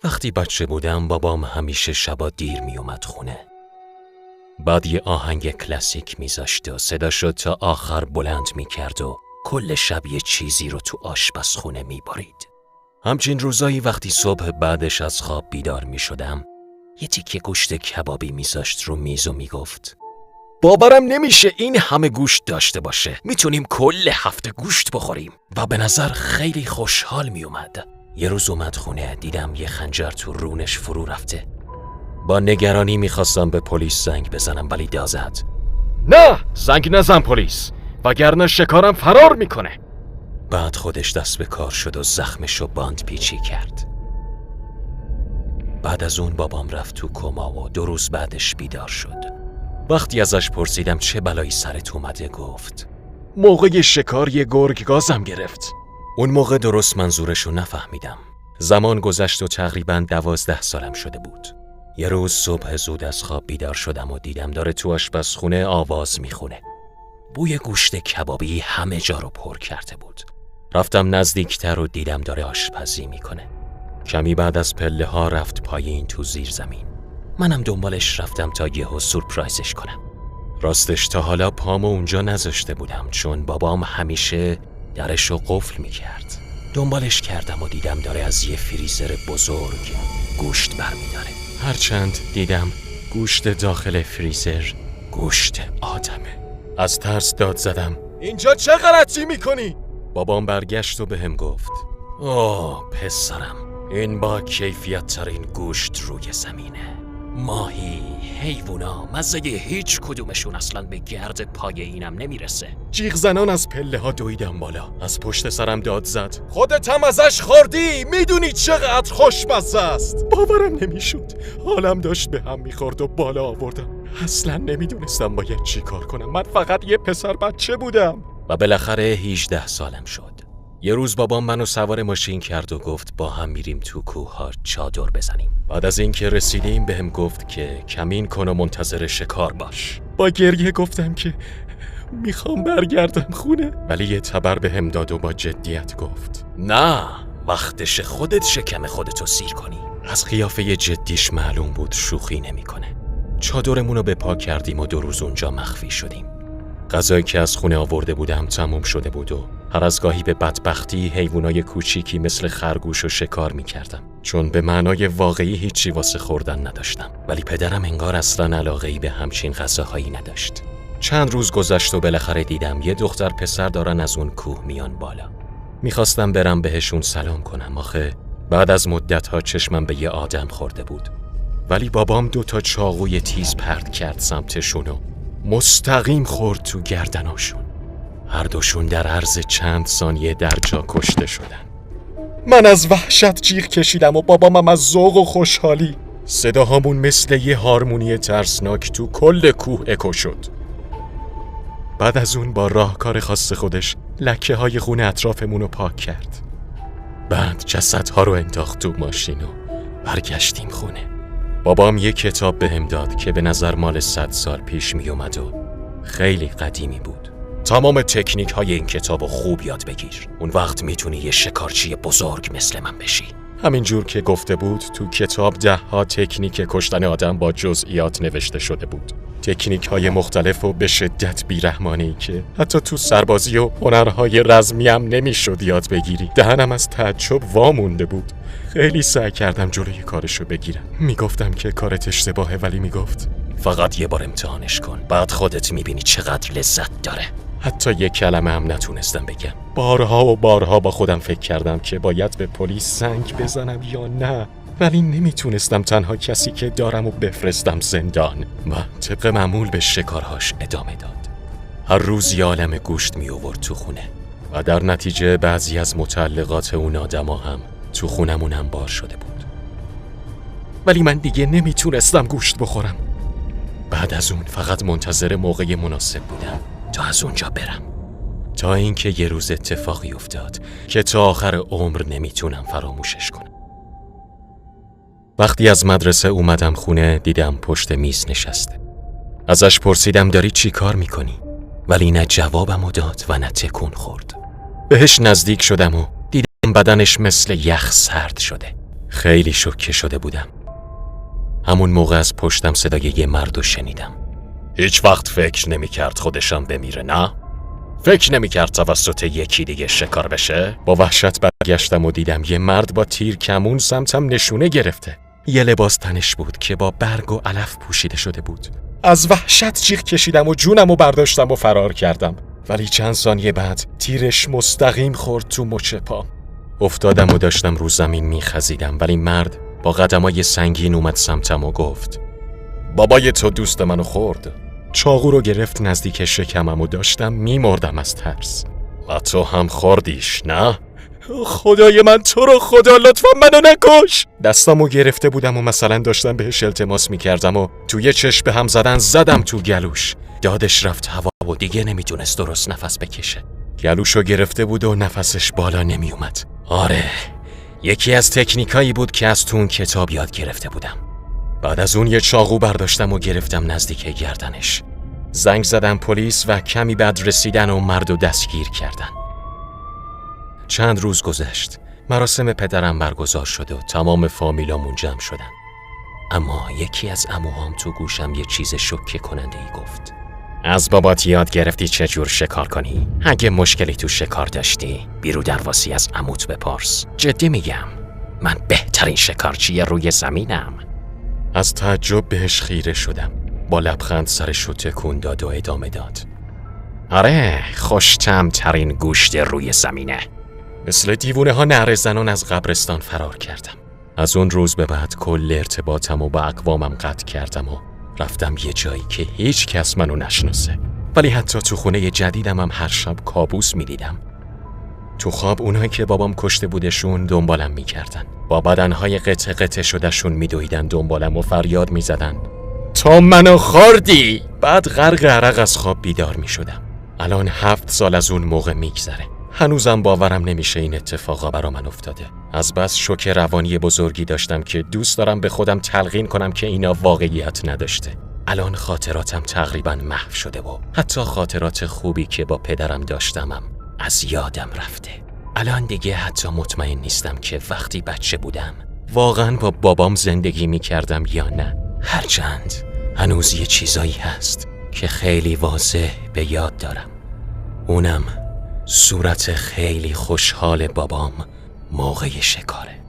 وقتی بچه بودم بابام همیشه شبا دیر می اومد خونه. بعد یه آهنگ کلاسیک میذاشت و صداشو تا آخر بلند میکرد و کل شب یه چیزی رو تو آشپزخونه میبارید. همچین روزایی وقتی صبح بعدش از خواب بیدار میشدم یه تیکه گوشت کبابی میذاشت رو میز و میگفت باورم نمیشه این همه گوشت داشته باشه. میتونیم کل هفته گوشت بخوریم. و به نظر خیلی خوشحال میومد. یه روز اومد خونه، دیدم یه خنجر تو رونش فرو رفته. با نگرانی میخواستم به پلیس زنگ بزنم ولی دازد نه، زنگ نزن پلیس وگرنه شکارم فرار میکنه. بعد خودش دست به کار شد و زخمشو باند پیچی کرد. بعد از اون بابام رفت تو کما و 2 روز بعدش بیدار شد. وقتی ازش پرسیدم چه بلایی سرت اومده گفت موقع شکار یه گرگ گازم گرفت. اون موقع درست منظورشو نفهمیدم. زمان گذشت و تقریباً 12 سالم شده بود. یه روز صبح زود از خواب بیدار شدم و دیدم داره تو آشپزخونه آواز میخونه. بوی گوشت کبابی همه جا رو پر کرده بود. رفتم نزدیکتر و دیدم داره آشپزی میکنه. کمی بعد از پله ها رفت پایین تو زیر زمین. منم دنبالش رفتم تا یهو سورپرایزش کنم. راستش تا حالا پامو اونجا نذاشته بودم چون بابام همیشه درشو قفل میکرد. دنبالش کردم و دیدم داره از یه فریزر بزرگ گوشت برمیداره. هرچند دیدم گوشت داخل فریزر گوشت آدمه. از ترس داد زدم اینجا چه غلطی میکنی؟ بابام برگشت و بهم گفت اوه پسرم، این با کیفیت ترین گوشت روی زمینه. ماهی، حیوونا، مزه هیچ کدومشون اصلا به گرد پای اینم نمیرسه. جیغ زنان از پله ها دویدم بالا. از پشت سرم داد زد خودت هم ازش خوردی؟ میدونی چقدر خوشمزه است؟ باورم نمیشد. حالم داشت به هم میخورد و بالا آوردم. اصلا نمیدونستم باید چی کار کنم. من فقط یه پسر بچه بودم. و بالاخره 18 سالم شد. یه روز بابام منو سوار ماشین کرد و گفت با هم میریم تو کوه ها چادر بزنیم. بعد از اینکه رسیدیم بهم گفت که کمین کن و منتظر شکار باش. با گریه گفتم که میخوام برگردم خونه. ولی یه تبر بهم داد و با جدیت گفت نه، وقتش خودت شکم خودتو سیر کنی. از قیافه جدیش معلوم بود شوخی نمیکنه. چادرمونو به پا کردیم و 2 روز اونجا مخفی شدیم. غذایی که از خونه آورده بودم تموم شده بود و هر از گاهی به بدبختی حیوانای کوچیکی مثل خرگوش رو شکار می‌کردم چون به معنای واقعی هیچی واسه خوردن نداشتم. ولی پدرم انگار اصلاً علاقه‌ای به همچین غذاهایی نداشت. چند روز گذشت و بالاخره دیدم یه دختر پسر دارن از اون کوه میان بالا. میخواستم برم بهشون سلام کنم. آخه بعد از مدت‌ها چشمم به یه آدم خورده بود. ولی بابام 2 تا چاقوی تیز پرت کرد سمتشون و مستقیم خورد تو گردناشون. هر دوشون در عرض چند ثانیه در جا کشته شدن. من از وحشت جیغ کشیدم و بابامم از ذوق و خوشحالی. صداهامون مثل یه هارمونی ترسناک تو کل کوه اکو شد. بعد از اون با راهکار خاص خودش لکه های خون اطرافمون رو پاک کرد. بعد جسدها رو انداخت تو ماشین و برگشتیم خونه. بابام یه کتاب بهم داد که به نظر مال 100 سال پیش می اومد و خیلی قدیمی بود. تمام تکنیک های این کتاب رو خوب یاد بگیر. اون وقت میتونی یه شکارچی بزرگ مثل من بشی. همینجور که گفته بود تو کتاب 10 تکنیک کشتن آدم با جزئیات نوشته شده بود. تکنیک های مختلف و به شدت بیرحمانی که حتی تو سربازی و هنرهای رزمی هم نمیشد یاد بگیری. دهنم از تعجب وامونده بود. خیلی سعی کردم جلوی کارشو بگیرم. میگفتم که کارت اشتباهه ولی میگفت فقط یه بار امتحانش کن، بعد خودت میبینی چقدر لذت داره. حتی یک کلمه هم نتونستم بگم. بارها و بارها با خودم فکر کردم که باید به پلیس زنگ بزنم یا نه، ولی نمیتونستم تنها کسی که دارم و بفرستم زندان. و طبق معمول به شکارهاش ادامه داد. هر روز یه عالم گوشت می آورد تو خونه و در نتیجه بعضی از متعلقات اون آدما هم تو خونمون انبار شده بود. ولی من دیگه نمیتونستم گوشت بخورم. بعد از اون فقط منتظر موقع مناسب بودم تا از اونجا برم. تا اینکه یه روز اتفاقی افتاد که تا آخر عمر نمیتونم فراموشش کنم. وقتی از مدرسه اومدم خونه دیدم پشت میز نشسته. ازش پرسیدم داری چی کار میکنی؟ ولی نه جوابمو داد و نه تکون خورد. بهش نزدیک شدم و دیدم بدنش مثل یخ سرد شده. خیلی شوکه شده بودم. همون موقع از پشتم صدای یه مردو شنیدم. هیچ وقت فکر نمی‌کرد خودشم بمیره، نه؟ فکر نمی‌کرد توسط یکی دیگه شکار بشه؟ با وحشت برگشتم و دیدم یه مرد با تیر کمون سمتم نشونه گرفته. یه لباس تنش بود که با برگ و علف پوشیده شده بود. از وحشت جیغ کشیدم و جونم و برداشتم و فرار کردم. ولی چند ثانیه بعد تیرش مستقیم خورد تو مچ پام. افتادم و داشتم رو زمین میخزیدم، ولی مرد با قدمای سنگین اومد سمتم و گفت بابای تو دوست منو خورد. چاقو رو گرفت نزدیک شکمم و داشتم میمردم از ترس. و تو هم خوردیش، نه؟ خدای من، تو رو خدا لطفا منو نکش. دستامو گرفته بودم و مثلا داشتم بهش التماس میکردم و توی چشم به هم زدم تو گلوش. دادش رفت هوا و دیگه نمیتونست درست نفس بکشه. گلوشو گرفته بود و نفسش بالا نمیومد. آره، یکی از تکنیکایی بود که از تو اون کتاب یاد گرفته بودم. بعد از اون یه چاقو برداشتم و گرفتم نزدیک گردنش. زنگ زدم پلیس و کمی بعد رسیدن و مردو دستگیر کردن. چند روز گذشت. مراسم پدرم برگزار شد و تمام فامیلامون جمع شدن. اما یکی از عموهام تو گوشم یه چیز شوکه کننده ای گفت. از بابات یاد گرفتی چجور شکار کنی؟ اگه مشکلی تو شکار داشتی، بیرو درواسی از عموت بپرس. جدی میگم، من بهترین شکارچی روی زمینم. از تعجب بهش خیره شدم. با لبخند سرشو تکون داد و ادامه داد. آره، خوش‌طعم ترین گوشت روی زمینه. مثل دیوونه ها نعره زنان از قبرستان فرار کردم. از اون روز به بعد کل ارتباطم و با اقوامم قطع کردم و رفتم یه جایی که هیچ کس منو نشناسه. ولی حتی تو خونه جدیدم هم هر شب کابوس میدیدم. تو خواب اونایی که بابام کشته بودشون دنبالم میکردن. با بدنهای قطع قطع شدهشون میدویدن دنبالم و فریاد میزدن تو منو خوردی! بعد غرق عرق از خواب بیدار میشدم. الان 7 سال از اون موقع میگذره. هنوزم باورم نمیشه این اتفاقا برا من افتاده. از بس شوک روانی بزرگی داشتم که دوست دارم به خودم تلقین کنم که اینا واقعیت نداشته. الان خاطراتم تقریبا محو شده و حتی خاطرات خوبی که با پدرم داشتمم از یادم رفته. الان دیگه حتی مطمئن نیستم که وقتی بچه بودم واقعا با بابام زندگی میکردم یا نه. هرچند هنوز یه چیزایی هست که خیلی واضح به یاد دارم. اونم صورت خیلی خوشحال بابام موقع شکاره.